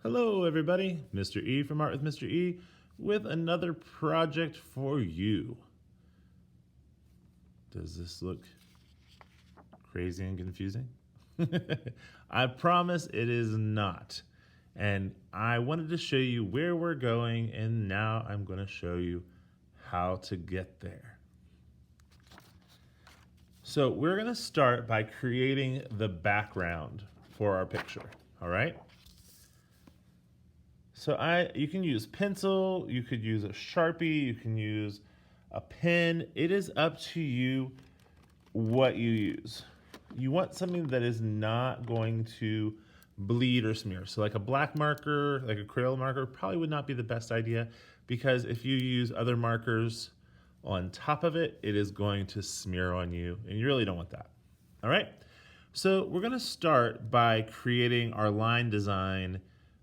Hello everybody, Mr. E from Art with Mr. E with another project for you. Does this look crazy and confusing? I promise it is not. And I wanted to show you where we're going, and now I'm going to show you how to get there. So we're going to start by creating the background for our picture, all right? So you can use pencil, you could use a Sharpie, you can use a pen. It is up to you what you use. You want something that is not going to bleed or smear. So like a black marker, like a Crayola marker, probably would not be the best idea, because if you use other markers on top of it, it is going to smear on you, and you really don't want that. All right? So we're going to start by creating our line design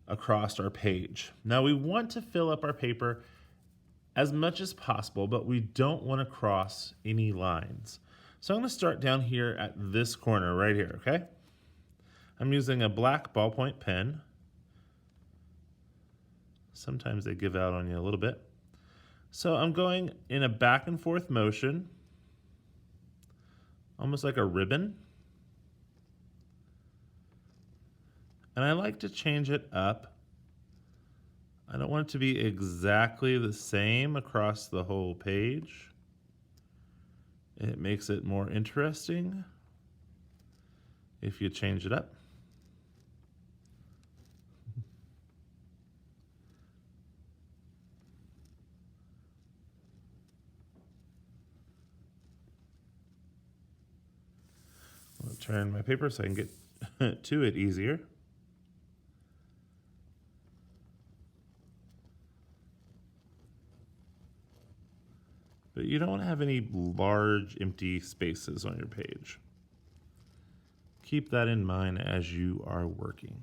across our page. Now we want to fill up our paper as much as possible, but we don't want to cross any lines. So I'm going to start down here at this corner right here, okay? I'm using a black ballpoint pen. Sometimes they give out on you a little bit. So I'm going in a back and forth motion, almost like a ribbon. And I like to change it up. I don't want it to be exactly the same across the whole page. It makes it more interesting if you change it up. I'll turn my paper so I can get to it easier. But you don't want to have any large empty spaces on your page. Keep that in mind as you are working.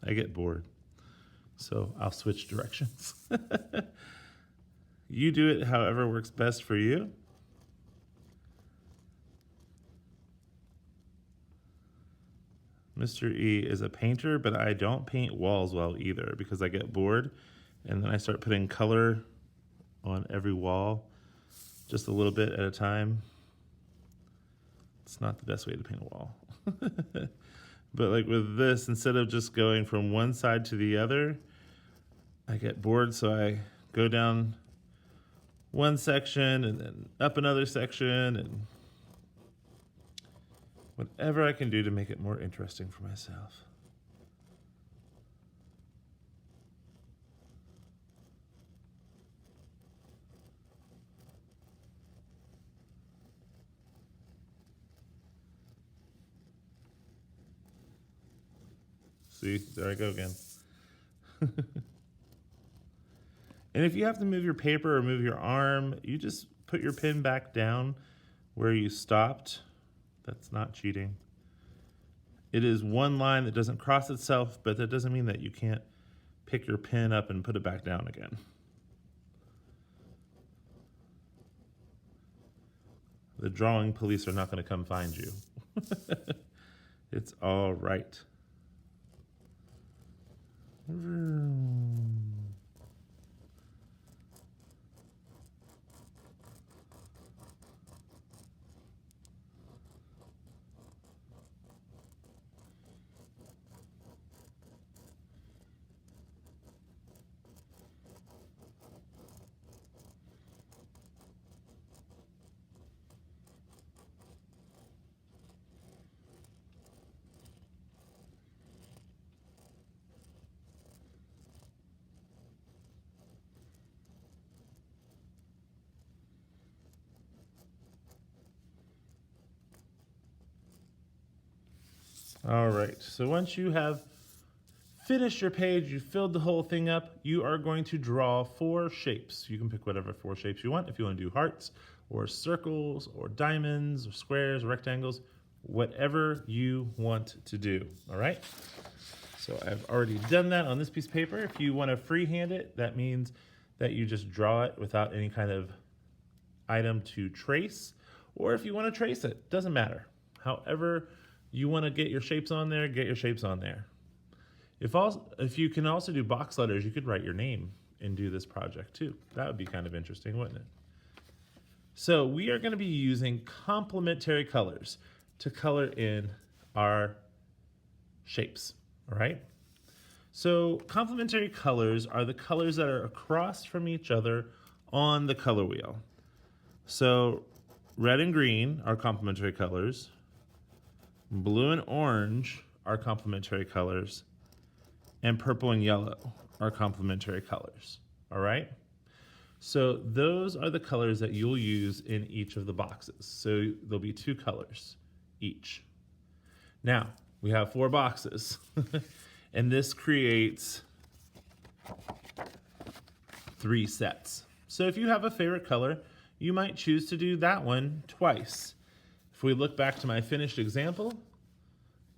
I get bored, so I'll switch directions. You do it however works best for you. Mr. E is a painter, but I don't paint walls well either, because I get bored and then I start putting color on every wall just a little bit at a time. It's not the best way to paint a wall. But like with this, instead of just going from one side to the other, I get bored, so I go down one section and then up another section, and whatever I can do to make it more interesting for myself. See, there I go again. And if you have to move your paper or move your arm, you just put your pen back down where you stopped. That's not cheating. It is one line that doesn't cross itself, but that doesn't mean that you can't pick your pen up and put it back down again. The drawing police are not going to come find you. It's all right. All right, so once you have finished your page, you filled the whole thing up, you are going to draw 4 shapes. You can pick whatever 4 shapes you want. If you want to do hearts or circles or diamonds or squares or rectangles, whatever you want to do, all right? So I've already done that on this piece of paper. If you want to freehand it, that means that you just draw it without any kind of item to trace, or if you want to trace it, doesn't matter. However you want to get your shapes on there, get your shapes on there. If you can also do box letters, you could write your name and do this project too. That would be kind of interesting, wouldn't it? So we are going to be using complementary colors to color in our shapes, all right? So complementary colors are the colors that are across from each other on the color wheel. So red and green are complementary colors. Blue and orange are complementary colors. And purple and yellow are complementary colors, all right? So those are the colors that you'll use in each of the boxes. So there'll be 2 colors each. Now, we have 4 boxes, and this creates 3 sets. So if you have a favorite color, you might choose to do that one twice. If we look back to my finished example,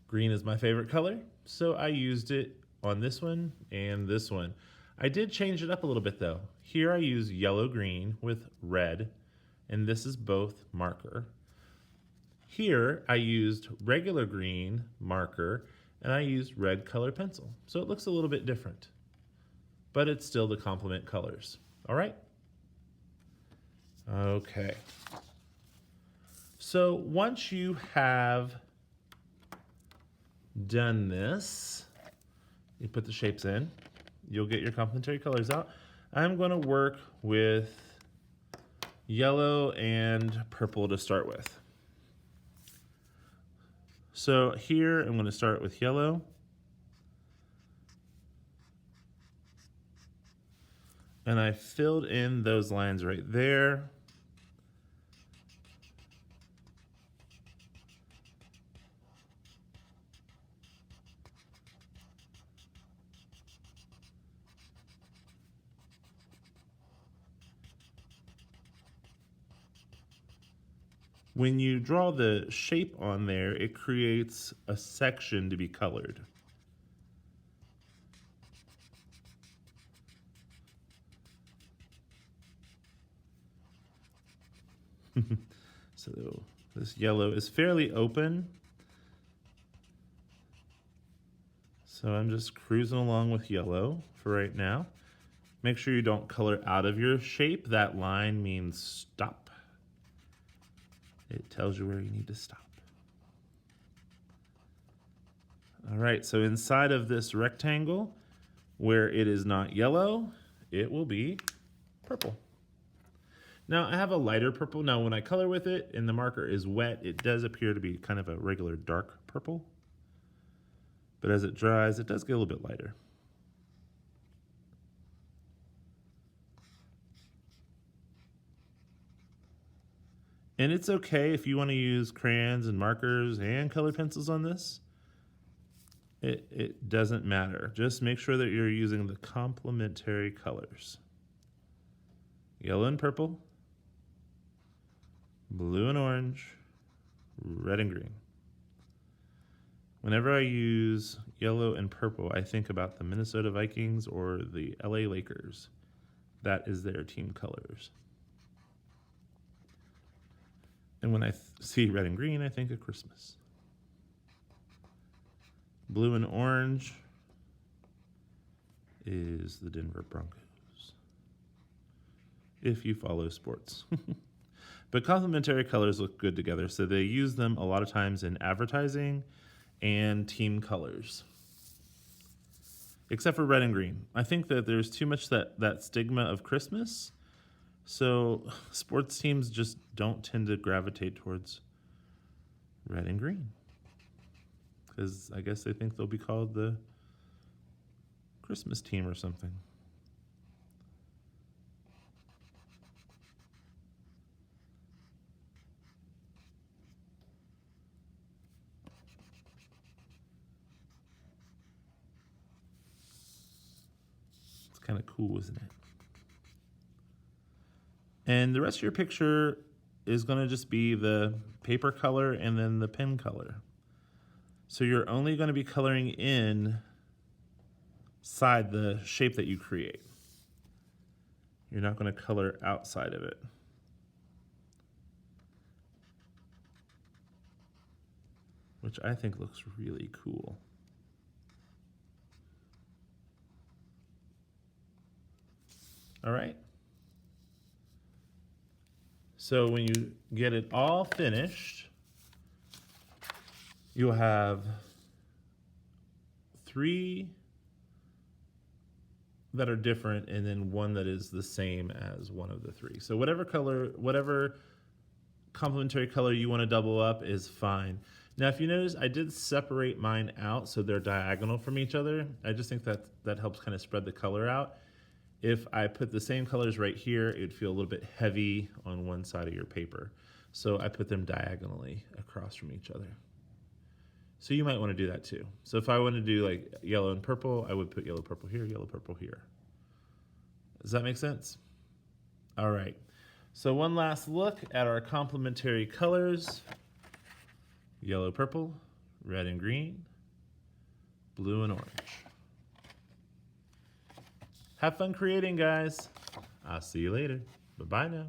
green is my favorite color, so I used it on this one and this one. I did change it up a little bit though. Here I use yellow-green with red, and this is both marker. Here I used regular green marker, and I used red color pencil. So it looks a little bit different, but it's still the complement colors. All right? Okay. So once you have done this, you put the shapes in, you'll get your complementary colors out. I'm going to work with yellow and purple to start with. So here I'm going to start with yellow. And I filled in those lines right there. When you draw the shape on there, it creates a section to be colored. So this yellow is fairly open. So I'm just cruising along with yellow for right now. Make sure you don't color out of your shape. That line means stop. It tells you where you need to stop. All right, so inside of this rectangle, where it is not yellow, it will be purple. Now I have a lighter purple. Now when I color with it and the marker is wet, it does appear to be kind of a regular dark purple. But as it dries, it does get a little bit lighter. And it's okay if you want to use crayons and markers and colored pencils on this. It doesn't matter. Just make sure that you're using the complementary colors. Yellow and purple, blue and orange, red and green. Whenever I use yellow and purple, I think about the Minnesota Vikings or the LA Lakers. That is their team colors. And when I see red and green, I think of Christmas. Blue and orange is the Denver Broncos, if you follow sports. But complementary colors look good together, so they use them a lot of times in advertising and team colors. Except for red and green. I think that there's too much that stigma of Christmas. So sports teams just don't tend to gravitate towards red and green. Because I guess they think they'll be called the Christmas team or something. kind of cool, isn't it? And the rest of your picture is going to just be the paper color and then the pen color. So you're only going to be coloring inside the shape that you create. You're not going to color outside of it. Which I think looks really cool. All right. So when you get it all finished, you'll have 3 that are different and then 1 that is the same as one of the 3. So whatever color, whatever complementary color you want to double up is fine. Now, if you notice, I did separate mine out so they're diagonal from each other. I just think that helps kind of spread the color out. If I put the same colors right here, it would feel a little bit heavy on one side of your paper. So I put them diagonally across from each other. So you might want to do that too. So if I want to do like yellow and purple, I would put yellow, purple here, yellow, purple here. Does that make sense? All right. So one last look at our complementary colors. Yellow, purple, red and green, blue and orange. Have fun creating, guys. I'll see you later. Bye-bye now.